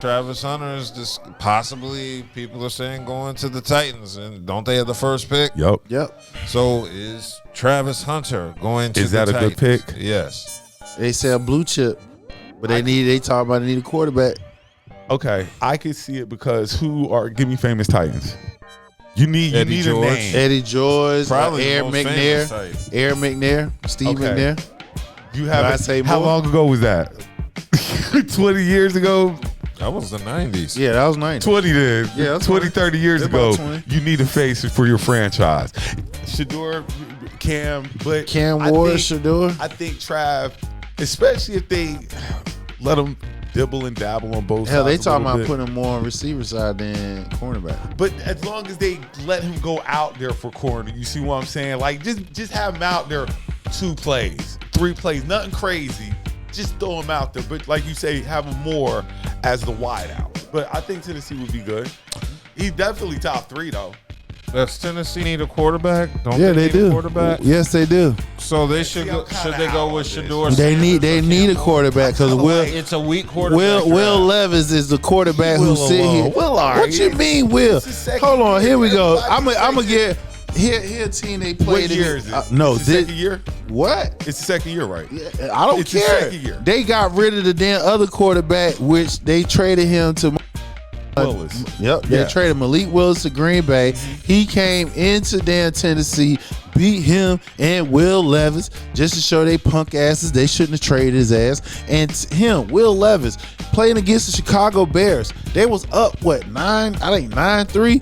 Travis Hunter is just possibly, people are saying, going to the Titans, and don't they have the first pick? Yep. So is Travis Hunter going to Is the that a Titans? good pick? They They sell blue chip, but they talk about they need a quarterback. Okay, I could see it because give me famous Titans. You need a name. Eddie George, Probably the Air most McNair, famous Air McNair, Steve Okay. McNair. You have I say how more? long ago was that? 20 years ago? That was the 90s. Yeah, that was 90. 20 then. Yeah, that's 20, right. 30 years They're ago. about 20. You need a face for your franchise. Shador, Cam, but Cam I Ward, think- Shador. I think Trav, especially if they let him dibble and dabble on both Hell, they sides. a talking little about bit. putting him more on receiver side than cornerback. But as long as they let him go out there for corner, you see what I'm saying? Like just have him out there 2 plays, 3 plays, nothing crazy. Just throw him out there. But like you say, have him more as the wideout. But I think Tennessee would be good. He's definitely top 3 though. Does Tennessee need a quarterback? Don't Yeah, they they need do. a quarterback? Yes, they do. So they should See, go, I'm kinda should they go out with on this. Shador? They Sanders, need or a Cam quarterback because Ward? It's a weak quarterback. Will draft. Levis is the quarterback who sit here. What you mean, Will? It's his second Hold on, year. here we go. Everybody's I'm gonna second. get here a team they played. What year is it? No, it's the second year? What? It's the second year, right? I don't It's the care. second year. They got rid of the damn other quarterback, which they traded him to. Willis. Yep, they Yeah. traded Malik Willis to Green Bay. He came into damn Tennessee, beat him and Will Levis just to show they punk asses they shouldn't have traded his ass. And him, Will Levis, playing against the Chicago Bears. They was up 9-3,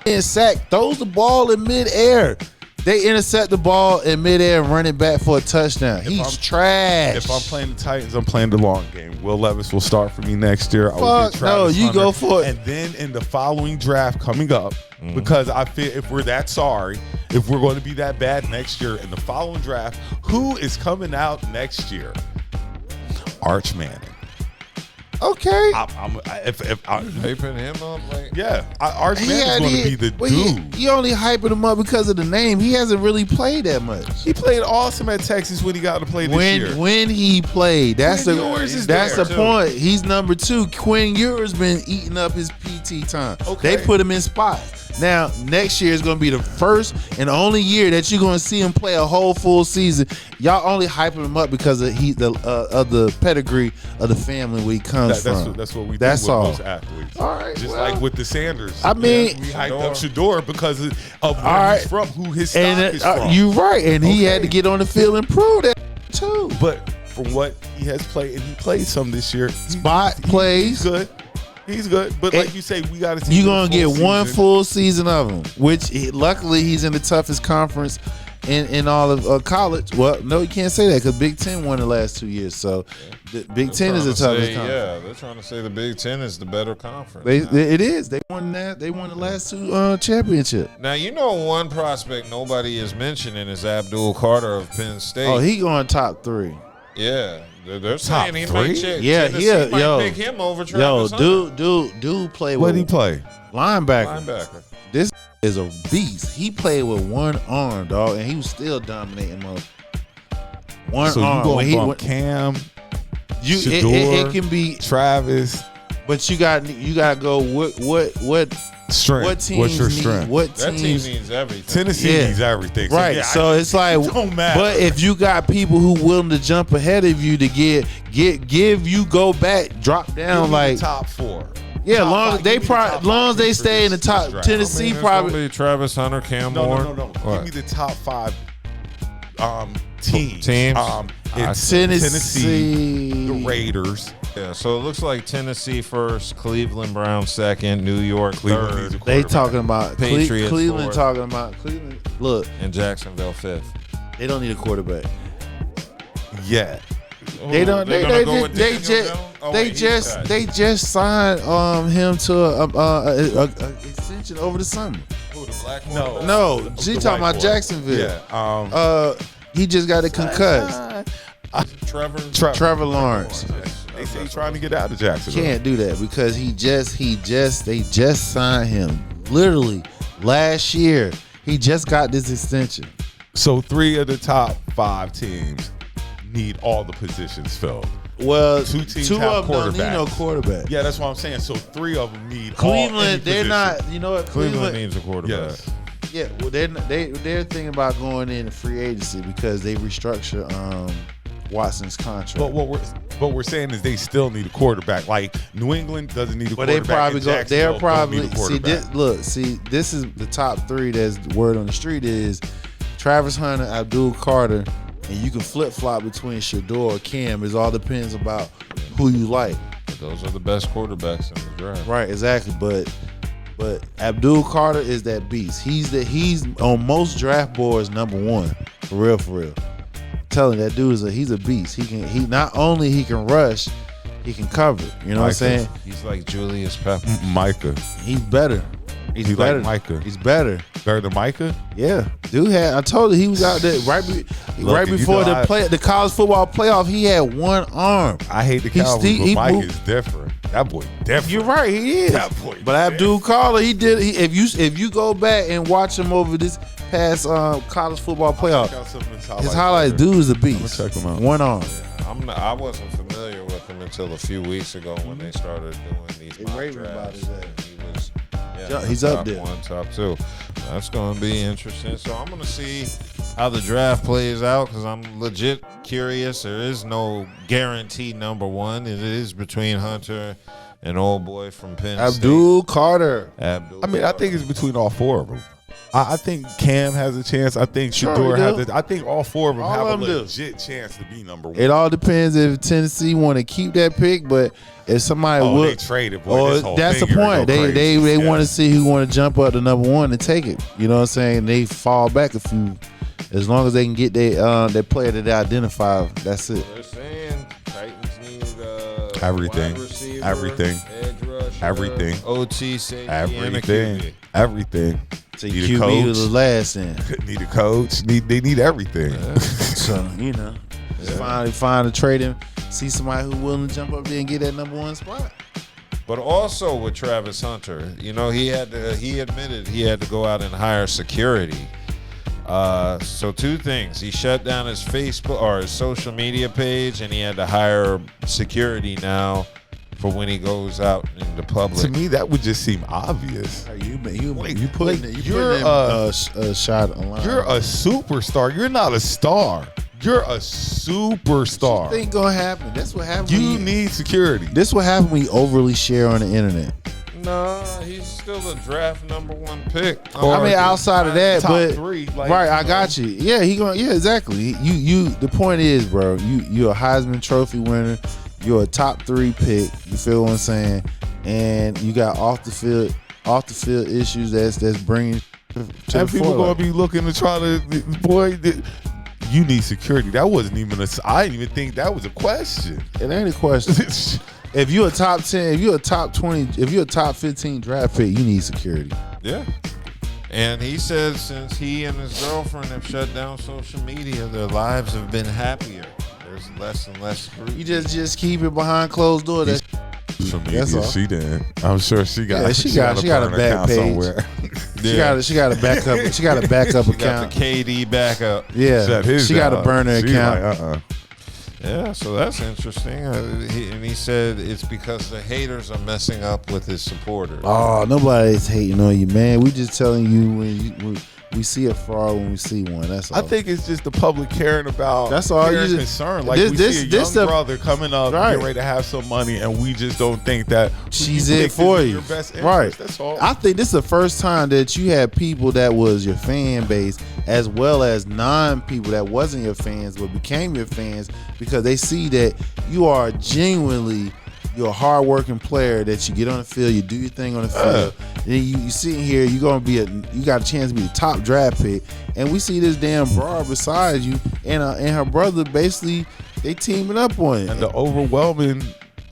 and sack throws the ball in midair. They intercept the ball in midair and run it back for a touchdown. He's trash. If I'm playing the Titans, I'm playing the long game. Will Levis will start for me next year. I will Fuck get no, Travis you Hunter. go for it. And then in the following draft coming up, because I feel if we're that sorry, if we're going to be that bad next year, in the following draft, who is coming out next year? Arch Manning. Okay. If Hyping him up like Arch Manning's going to be the dude. You only hyping him up because of the name. He hasn't really played that much. He played awesome at Texas when he got to play this year. When he played, that's Quinn Ewers is the there, point. He's number 2. Quinn Ewers been eating up his PT time. Okay. They put him in spots. Now next year is going to be the first and only year that you're going to see him play a whole full season. Y'all only hyping him up because of the pedigree of the family where he comes from. That's what we That's do with all. most athletes. All right, Just well, like with the Sanders. I mean, we hyped up Shador because of where All he's from, who his stock and is from. you right, and he had to Okay. get on the field and prove that too. But from what he has played, and he played some this year, Spot plays. He's good. He's good. But like you say, we got to see. You're going to get one season. full season of him, which luckily he's in the toughest conference in all of college. Well, no, you can't say that because Big Ten won the last 2 years. So the Big Ten is the toughest conference. Yeah, they're trying to say the Big Ten is the better conference. It is. They won that. They won the last 2 championship. Now, you know one prospect nobody is mentioning is Abdul Carter of Penn State. Oh, he going top 3. Yeah. They're Top saying he 3? might check. Yeah, Tennessee might yo. pick him over Travis Yo, Hunter. dude play What with did he play? linebacker. Linebacker. This is a beast. He played with one arm, dog, and he was still dominating mode. One So you arm. go When he from went- Cam, you, Shador, it can be, Travis, but you got to go. What strength. What teams What's your need- strength? What That team teams? means everything. Tennessee Yeah. needs everything. Right. yeah, So it's like, it don't matter. but if you got people who willing to jump ahead of you to give you go back, drop Give down me like the top 4. yeah, Top long as five. they Give me the top probably long as five they picks for stay in the this top. draft. Tennessee It's probably. gonna be Travis Hunter, Cam No. Ward. Give me the top 5 teams. Teams? It's Tennessee. the Raiders. Yeah, so it looks like Tennessee first, Cleveland Browns second, New York Cleveland needs third, a They quarterback. talking about Patriots Cleveland. fourth. Talking about Cleveland. Look, and Jacksonville fifth. they don't need a quarterback. Yeah. They don't. They're They gonna go with they Daniel just Jones? Oh, they wait, he's just got- they just signed him to a extension over the summer. Who, the black No. quarterback? No, she The talking white about boy. Jacksonville. Yeah. He just got a concussed. Trevor Lawrence. They say he's trying to get out of Jacksonville. Can't do that because they just signed him literally last year. He just got this extension. So 3 of the top 5 teams need all the positions filled. Well, Two teams two have of them don't need no quarterbacks. quarterback. Yeah, that's what I'm saying. So 3 of them need Cleveland, they're position. not. You know what? Cleveland needs a quarterback. Yes. Yeah, well, they're thinking about going in free agency because they restructure Watson's contract. But what we're saying is they still need a quarterback. Like New England doesn't need a But they quarterback. probably and go. Jacksonville They'll probably don't need a see. quarterback. This is the top 3. That's the word on the street is Travis Hunter, Abdul Carter, and you can flip flop between Shador or Cam. It all depends about who you like. But those are the best quarterbacks in the draft. Right, exactly. But Abdul Carter is that beast. He's on most draft boards #1. For real, for real. I'm telling you, that dude he's a beast. He not only he can rush, he can cover. You know what I'm saying? He's like Julius Pepper. Micah. He's better. He's He better. like Micah. He's better. Better than Micah? Yeah, dude I told you he was out there right before you know the college football playoff. He had one arm. I hate the Cowboys, but Mike is different. That boy different. You're right, he is. That boy But Abdul Carter, if you go back and watch him over this past college football playoff, his highlights, dude is a beast. I'm gonna check him out. One arm. I wasn't familiar with him until a few weeks ago when they started doing these mock raving about drafts. his ass. He was, He's top up there. 1, top 2. That's going to be interesting. So I'm going to see how the draft plays out because I'm legit curious. There is no guaranteed #1. It is between Hunter and old boy from Penn Abdul Carter. State. Abdul. I mean, I think it's between all 4 of them. I think Cam has a chance. I think Sure, Shador he has do. I think all 4 of them All have a of them do. legit chance to be #1. It all depends if Tennessee want to keep that pick, but if somebody they would, traded, boy. or This whole that's the thing gonna point. go They crazy. want to see who want to jump up to #1 and take it. You know what I'm saying? They fall back a few, as long as they can get their player that they identify. That's it. They're saying Titans need Everything. wide receiver, Everything. edge rusher, Everything. OT, safety, and a QB. Everything. So Need a QB coach. was the last in. Need a coach. They need everything. So just find a trade him. See somebody who's willing to jump up there and get that #1 spot. But also with Travis Hunter, he admitted he had to go out and hire security. So 2 things. He shut down his Facebook or his social media page, and he had to hire security now for when he goes out into public. To me, that would just seem obvious. You Like, putting you're a shot online. You're a superstar. You're not a star. You're a superstar. Ain't gonna happen. That's what happens. You need security. This what happens when you overly share on the internet. No, he's still a draft #1 pick. I mean, outside of that, top but 3, like, right, I got you. Yeah, exactly. You. The point is, bro, you're a Heisman Trophy winner. You're a top 3 pick. You feel what I'm saying? And you got off the field issues that's bringing. To And the people forefront. gonna be looking to try to, boy. You need security. That wasn't even I didn't even think that was a question. It ain't a question. If you're a top 10, if you're a top 20, if you're a top 15 draft pick, you need security. Yeah. And he said since he and his girlfriend have shut down social media, their lives have been happier. There's less and less scrutiny. You just keep it behind closed doors. That's Social That's media, all. she did. I'm sure she got. Yeah, she got a burner back account page. somewhere. she got a backup. She got a backup She got account. the KD backup. Yeah, Shut his she got a down. burner She account. like, Yeah, so that's interesting. He said it's because the haters are messing up with his supporters. Oh, nobody's hating on you, man. We just telling you when we see a fraud when we see one. That's all. I think it's just the public caring about. That's all. Caring You just- concern. Like this- we this- see a this young the- brother coming up, Right. getting ready to have some money, and we just don't think that she's you it picked for in you. Your best interest. Right. That's all. I think this is the first time that you had people that was your fan base as well as non-people that wasn't your fans but became your fans because they see that you are genuinely you're a hard-working player that you get on the field, you do your thing on the field. Then you sitting here, you got a chance to be the top draft pick, and we see this damn broad beside you and her brother basically they teaming up on it. and the overwhelming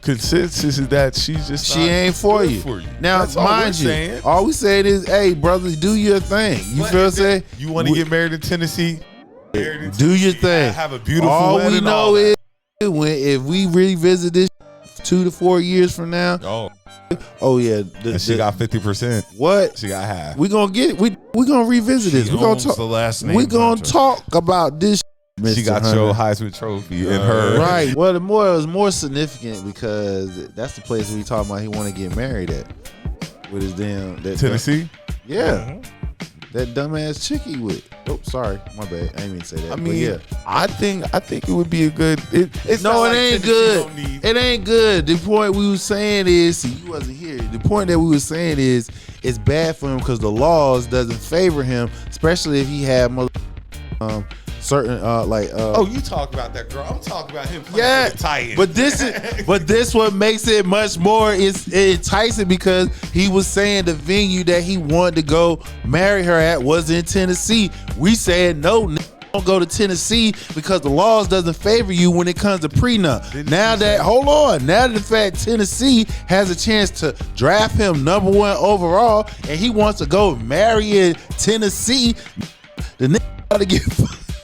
consensus is that she's just She not ain't for good you. for you. Now, That's all we're mind you, saying. all we saying is, hey, brother, do your thing. You But feel what I'm if saying? You want to get married in Tennessee? Married in Do your Tennessee, thing. Have a beautiful All wedding. we know all that. is if we revisit this 2 to 4 years from now, Oh, yeah, And she got 50%. what She got half. we gonna get? We gonna revisit this. she We gonna owns talk. the last name. We gonna Hunter. talk about this, Mr. She got Hunter. your Heisman Trophy in her. Right. Well, it was more significant because that's the place we talking about he want to get married at with his damn Tennessee. Yeah. That dumbass chick he with. Oh, sorry, my bad. I didn't mean to say that. I but mean, yeah. I think it would be a good. It's No, not it like ain't Tennessee good. don't need- It ain't good. The point we was saying is, see, you wasn't here. The point that we was saying is, it's bad for him because the laws doesn't favor him, especially if he had certain Oh, you talk about that girl. I'm talking about him playing yeah, for the Titans. but this what makes it much more enticing because he was saying the venue that he wanted to go marry her at was in Tennessee. We said no, don't go to Tennessee because the laws doesn't favor you when it comes to prenup. Now that the fact Tennessee has a chance to draft him number 1 overall and he wants to go marry in Tennessee, the nigga gotta get.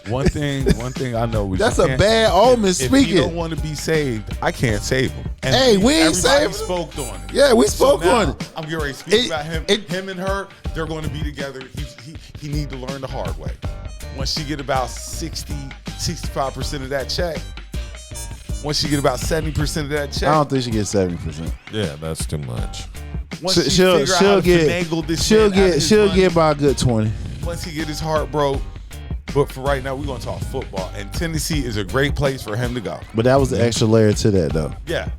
One thing I know is That's a bad omen. If Speaking, he don't want to be saved, I can't save him. And Hey, we ain't everybody saving him. spoke on it. Yeah, we spoke now, on it. I'm getting ready to speak It- about him. it- Him and her, they're going to be together. He need to learn the hard way. Once she get about 65% of that check, once she get about 70% of that check, I don't think she gets 70%. Yeah, that's too much. once she figure out how to finagle this she'll man out of his get money, about a good 20. once he get his heart broke. But for right now, we're going to talk football. And Tennessee is a great place for him to go. But that was the extra layer to that though. Yeah.